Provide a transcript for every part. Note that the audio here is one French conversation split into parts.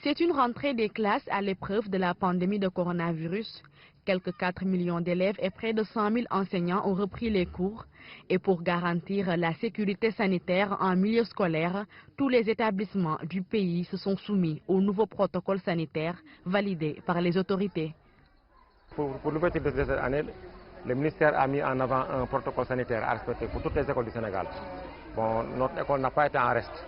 C'est une rentrée des classes à l'épreuve de la pandémie de coronavirus. Quelques 4 millions d'élèves et près de 100 000 enseignants ont repris les cours. Et pour garantir la sécurité sanitaire en milieu scolaire, tous les établissements du pays se sont soumis au nouveau protocole sanitaire validé par les autorités. Pour l'ouverture de cette année, le ministère a mis en avant un protocole sanitaire à respecter pour toutes les écoles du Sénégal. Bon, notre école n'a pas été en reste.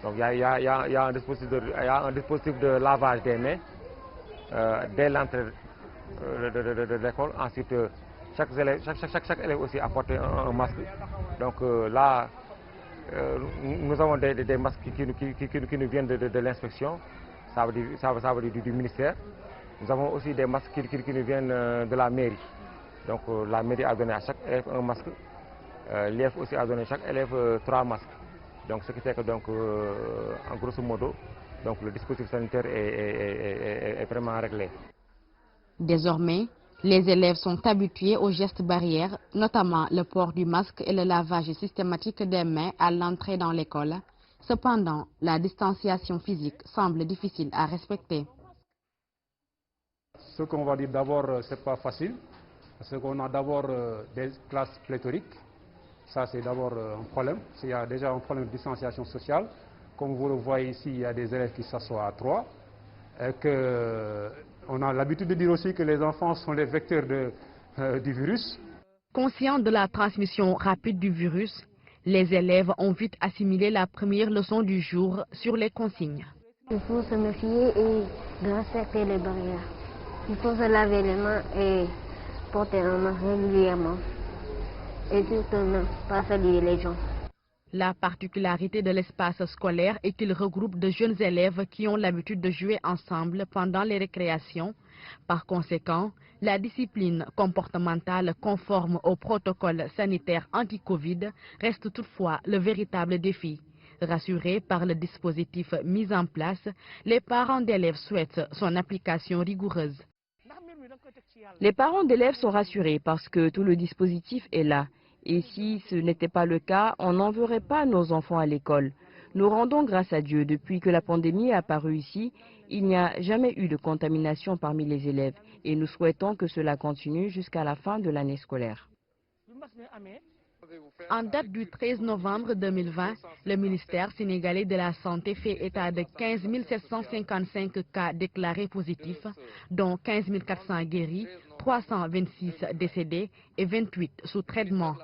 Donc il y a un dispositif de lavage des mains dès l'entrée de l'école. Ensuite, chaque élève aussi a porté un masque. Donc là, nous avons des masques qui nous viennent de l'inspection, ça veut dire du ministère. Nous avons aussi des masques qui nous viennent de la mairie. Donc la mairie a donné à chaque élève un masque. L'IEF aussi a donné à chaque élève 3 masques. Donc ce qui fait que donc, en grosso modo, donc, le dispositif sanitaire est vraiment réglé. Désormais, les élèves sont habitués aux gestes barrières, notamment le port du masque et le lavage systématique des mains à l'entrée dans l'école. Cependant, la distanciation physique semble difficile à respecter. Ce qu'on va dire d'abord, ce n'est pas facile, parce qu'on a d'abord des classes pléthoriques. Ça, c'est d'abord un problème. Il y a déjà un problème de distanciation sociale. Comme vous le voyez ici, il y a des élèves qui s'assoient à 3. On a l'habitude de dire aussi que les enfants sont les vecteurs du virus. Conscients de la transmission rapide du virus, les élèves ont vite assimilé la première leçon du jour sur les consignes. Il faut se méfier et de respecter les barrières. Il faut se laver les mains et porter un masque régulièrement. Et surtout ne pas saluer les gens. La particularité de l'espace scolaire est qu'il regroupe de jeunes élèves qui ont l'habitude de jouer ensemble pendant les récréations. Par conséquent, la discipline comportementale conforme au protocole sanitaire anti-Covid reste toutefois le véritable défi. Rassurés par le dispositif mis en place, les parents d'élèves souhaitent son application rigoureuse. Les parents d'élèves sont rassurés parce que tout le dispositif est là. Et si ce n'était pas le cas, on n'enverrait pas nos enfants à l'école. Nous rendons grâce à Dieu. Depuis que la pandémie est apparue ici, il n'y a jamais eu de contamination parmi les élèves. Et nous souhaitons que cela continue jusqu'à la fin de l'année scolaire. En date du 13 novembre 2020, le ministère sénégalais de la Santé fait état de 15 755 cas déclarés positifs, dont 15 400 guéris, 326 décédés et 28 sous traitement.